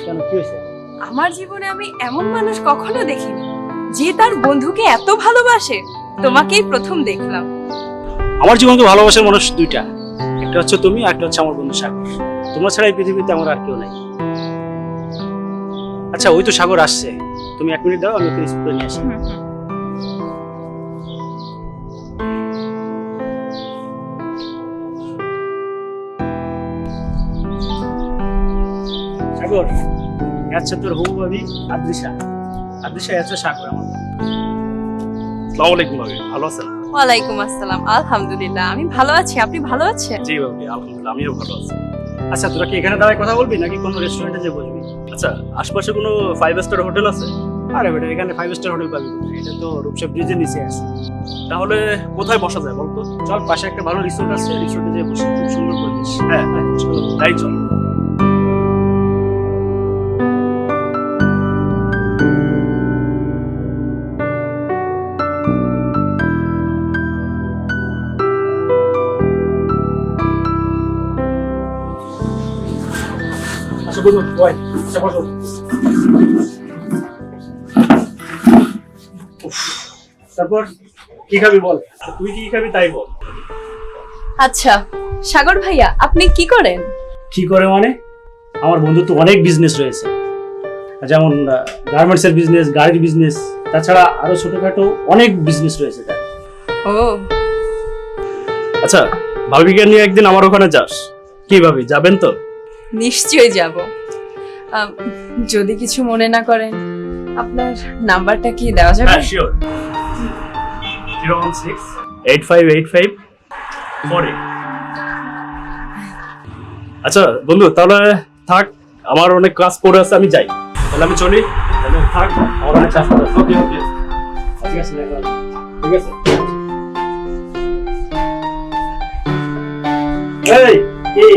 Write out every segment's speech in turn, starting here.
কেন, কি হয়েছে? আমার জীবনে আমি এমন মানুষ কখনো দেখিনি যে তার বন্ধুকে এত ভালোবাসে। তোমাকেই প্রথম দেখলাম। আমার জীবনকে ভালোবাসার মানুষ দুইটা, একটা হচ্ছে তুমি আর একটা হচ্ছে আমার বন্ধু সাগর। তোমার ছাড়া এই পৃথিবীতে আমার আর কেউ নাই। আচ্ছা, ওই তো সাগর আসছে, তুমি 1 মিনিট দাও, আমি ওকে রিসিভ করে নিয়ে আসি। সাগর, আচ্ছা তোর হবু ভাবি আদ্রিশা। আদ্রিশা আছে সাগর আমার। আসসালামু আলাইকুম ভাবি, ভালো আছেন? ওয়ালাইকুম আসসালাম। আলহামদুলিল্লাহ, আমি ভালো আছি। আপনি ভালো আছেন? জি ভাবি, আলহামদুলিল্লাহ আমিও ভালো আছি। আচ্ছা, তোরা কি এখানে দাঁড়ায় কথা বলবি নাকি কোনো রেস্টুরেন্টে যে বসবি? আচ্ছা, আশপাশে কোনো 5 স্টার হোটেল আছে? আরে বেটা, এখানে 5 স্টার হোটেল পাবি কোথায়? এটা তো রূপসা ব্রিজের নিচে আছে। তাহলে কোথায় বসা যায় বলতো? চল, পাশে একটা ভালো রিসোর্ট আছে, রিসোর্টে যেয়ে বসি, খুব সুন্দর পরিবেশ। হ্যাঁ হ্যাঁ, চলো তাই চল। আচ্ছা বলুন, ওই আচ্ছা বসো। তারপর কি খাবি বল? তুই কি খাবি তাই বল। আচ্ছা সাগর ভাইয়া, আপনি কি করেন? কি করে মানে? আমার বন্ধু তো অনেক বিজনেস রয়েছে, যেমন গার্মেন্টস এর বিজনেস, গাড়ির বিজনেস, তাছাড়া আরো ছোটখাটো অনেক বিজনেস রয়েছে তার। ও আচ্ছা, ভাবিকে নিয়ে একদিন আমার ওখানে যাস। কি ভাবি, যাবেন তো? নিশ্চয়ই যাব। যদি কিছু মনে না করেন, আপনার নাম্বারটা কি দেওয়া যাবে? হ্যাঁ শিওর। 016-8585-48। আচ্ছা বন্ধু, তাহলে থাক, আমার অনেক কাজ পড়ে আছে, আমি যাই। তাহলে আমি চলি। তাহলে থাক, আমার অনেক কাজ পড়ে আছে। ওকে ওকে, ঠিক আছে, ঠিক আছে। এই কি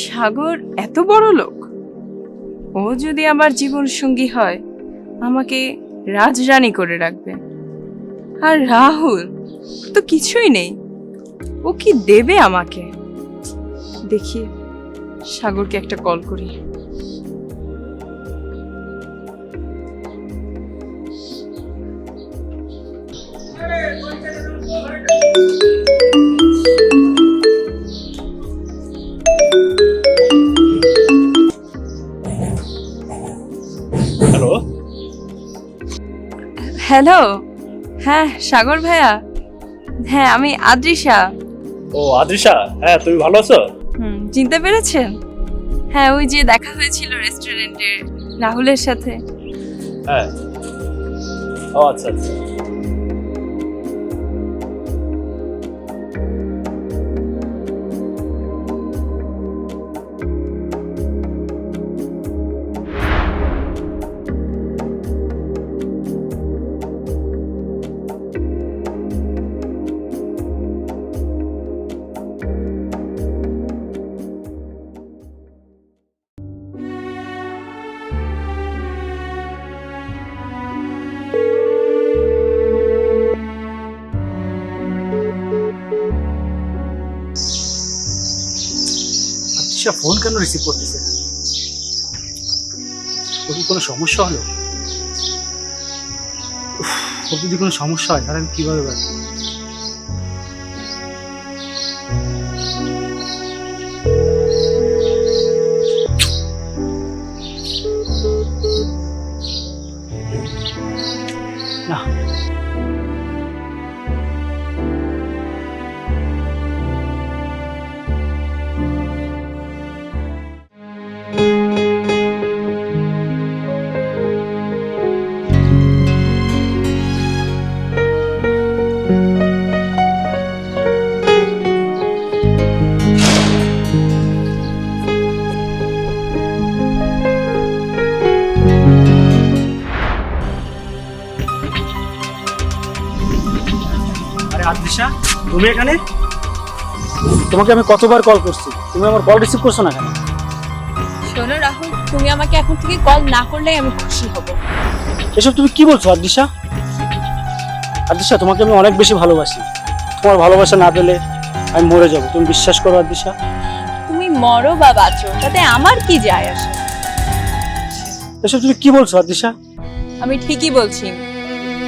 সাগর এত বড় লোক? ও যদি আমার জীবন সঙ্গী হয়, আমাকে রাজরানী করে রাখবে। আর রাহুল তো কিছুই নেই, ও কি দেবে আমাকে? দেখি সাগরকে একটা কল করি। হ্যালো। হ্যালো, হ্যাঁ সাগর ভাইয়া। হ্যাঁ, আমি আদ্রিশা। ও আদ্রিশা, হ্যাঁ তুমি ভালো আছো? চিনতে পেরেছেন? হ্যাঁ, ওই যে দেখা হয়েছিল রেস্টুরেন্টে রাহুলের সাথে। হ্যাঁ। ও আচ্ছা আচ্ছা। আচ্ছা, ফোন কেন রিসিভ করতেছে না? ওর কি কোনো সমস্যা হলো? ওর যদি কোনো সমস্যা হয় তাহলে আমি কিভাবে বলবো? না, আদ্রিশা, তুমি এখানে? তোমাকে আমি কতবার কল করছি, তুমি আমার কল রিসিভ করছো না কেন? শোনো রাহুল, তুমি আমাকে এখন থেকে কল না করলেই আমি খুশি হব। এসব তুমি কি বলছো আদ্রিশা? আদিশা, তোমাকে আমি অনেক বেশি ভালোবাসি। তোমার ভালোবাসা না পেলে আমি মরে যাবো, তুমি বিশ্বাস করো আদিশা। তুমি মরো বা বাঁচো তাতে আমার কি যায় আসে? এসব তুমি কি বলছো আদিশা? আমি ঠিকই বলছি,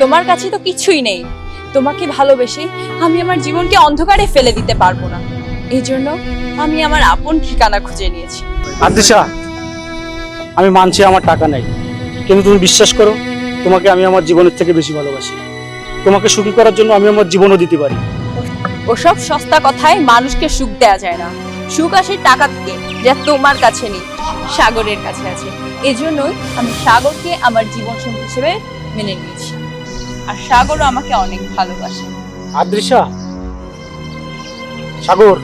তোমার কাছে তো কিছুই নেই। তোমাকে ভালোবেসে আমি আমার জীবনকে অন্ধকারে ফেলে দিতে পারবো না, এই জন্য আমি আমার আপন ঠিকানা খুঁজে নিয়েছি। আদিশা, আমি মানছি আমার টাকা নাই, কিন্তু তুমি বিশ্বাস করো, তোমাকে আমি আমার জীবনের থেকে বেশি ভালোবাসি। তোমাকে সুখী করার জন্য আমি আমার জীবনও দিতে পারি। ওসব সস্তা কথায় মানুষকে সুখ দেয়া যায় না। সুখ আসে টাকা থেকে, যা তোমার কাছে নেই, সাগরের কাছে আছে। এজন্যই আমি সাগরকে আমার জীবন সঙ্গী হিসেবে মেনে নিয়েছি, আর সাগরও আমাকে অনেক ভালোবাসে। আদিশা, সাগর,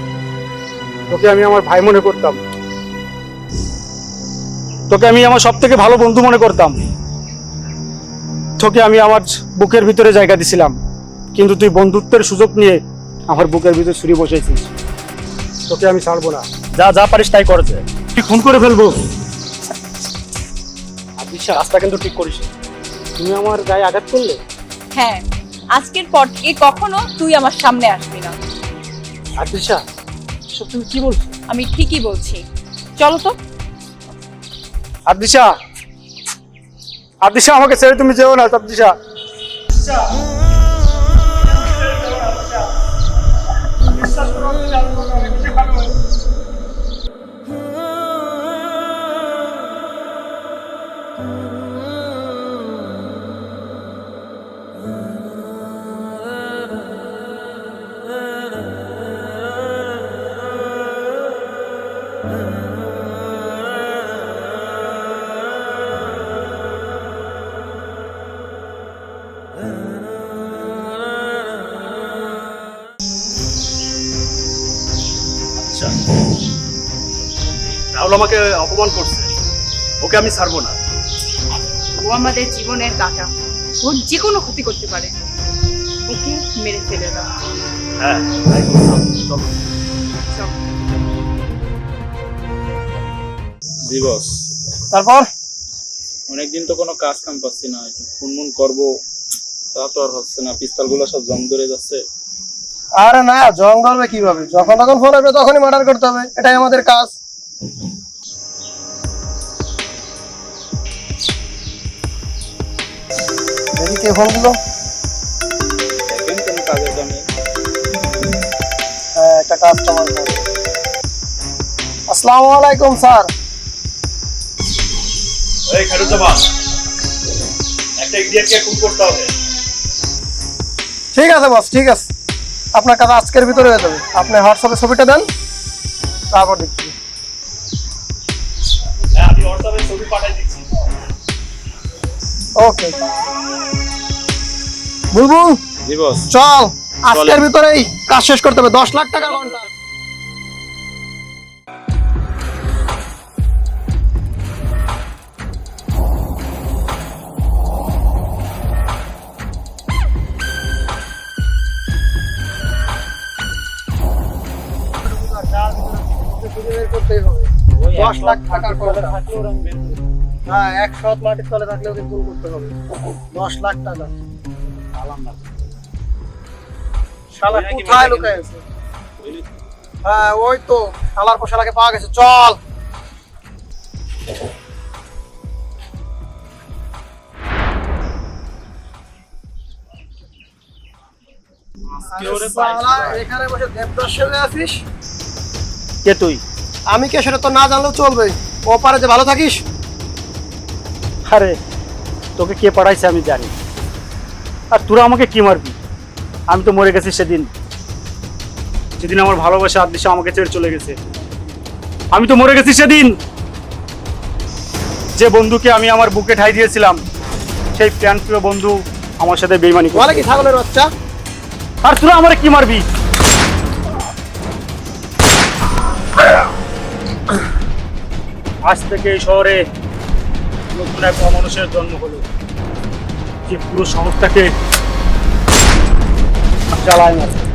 তোকে আমি আমার ভাই মনে করতাম, তোকে আমি আমার সব থেকে ভালো বন্ধু মনে করতাম, তোকে আমি আমার বুকের ভিতরে জায়গা দিছিলাম, কিন্তু তুই বন্ধুত্বের সুযোগ নিয়ে আমার বুকের ভিতরে ছুরি বসাইছিস। তোকে আমি ছাড়বো না, যা যা পারিস তাই করেছে, তুই খুন করে ফেলবো। আদিশা, রাস্তা কিন্তু ঠিক করিস, তুমি আমার গায়ে আঘাত করলে। হ্যাঁ, আজকের পর থেকে কখনো তুই আমার সামনে আসবি না। আদিশা, এসব তুমি কি বলছো? আমি ঠিকই বলছি, চলো তো। আদিশা, আদিশা, আমাকে ছেড়ে তুমি যেও না আদিশা। রাহুল আমাকে অপমান করছে, ওকে আমি ছাড়বো না। ও আমাদের জীবনের কাঁটা, ওর যে কোনো ক্ষতি করতে পারে, ওকে মেরে ফেলে দাও। হ্যাঁ, তাই করলাম। চলো। জি বস, তারপর অনেকদিন তো কোনো কাজ কাম পাচ্ছি না, একটু ফোন করবো তা তো আর হচ্ছে না, পিস্তল গুলো সব জং ধরে যাচ্ছে। আরে না, জং ধরবে কিভাবে? যখন তখন ফোন আসবে তখনই মার্ডার করতে হবে, এটাই আমাদের কাজ। দেখি কে ফোন দিল। দেখেন কোনো কাজের দামে। হ্যাঁ, একটা কাস্টমার ফোন। আসসালামু আলাইকুম স্যার। এই খায়রুজ্জামান, একটা ইডিয়েটকে খুন করতে হবে। ঠিক আছে বস, ঠিক আছে, আপনার কাজ আজকের ভিতরে হয়ে যাবে। আপনি হোয়াটসঅ্যাপে ছবিটা দেন, তারপর দেখছি। হ্যাঁ, আমি হোয়াটসঅ্যাপে ছবি পাঠিয়ে দিচ্ছি। ওকে বুলবুল, জি বস। চল আজকের ভিতরেই কাজ শেষ করতে হবে। 10 লাখ টাকা ঘন্টা। করতেই হবে। 10 লাখ টাকার কন্ট্রাক্ট। হ্যাঁ, 100 মাটির তলে থাকলেও কিন্তু করতে হবে। 10 লাখ টাকা। শালা কোথায় লুকায় আছে? হ্যাঁ, ওই তো শালার পর শালাকে পাওয়া গেছে। চল। শালা, এখানে বসে দেবদাস সেজে আছিস? কে তুই? আমি কে সেটা তো না জানলেও চলবে। ওপারে যে ভালো থাকিস। আরে, তোকে কে পাঠাইছে আমি জানি, আর তোরা আমাকে কি মারবি? আমি তো মরে গেছি সেদিন, যেদিন আমার ভালোবাসা আদিশা আমাকে ছেড়ে চলে গেছে। আমি তো মরে গেছি সেদিন, যে বন্ধুকে আমি আমার বুকে ঠাই দিয়েছিলাম, সেই প্রাণপ্রিয় বন্ধু আমার সাথে বেইমানি বলে করে। কি ছাগলের বাচ্চা? আর তোরা আমারে কি মারবি? আজ থেকে এই শহরে নতুন এক অমানুষের জন্ম হলো, যে পুরো শহরটাকে জ্বালায় মারবে।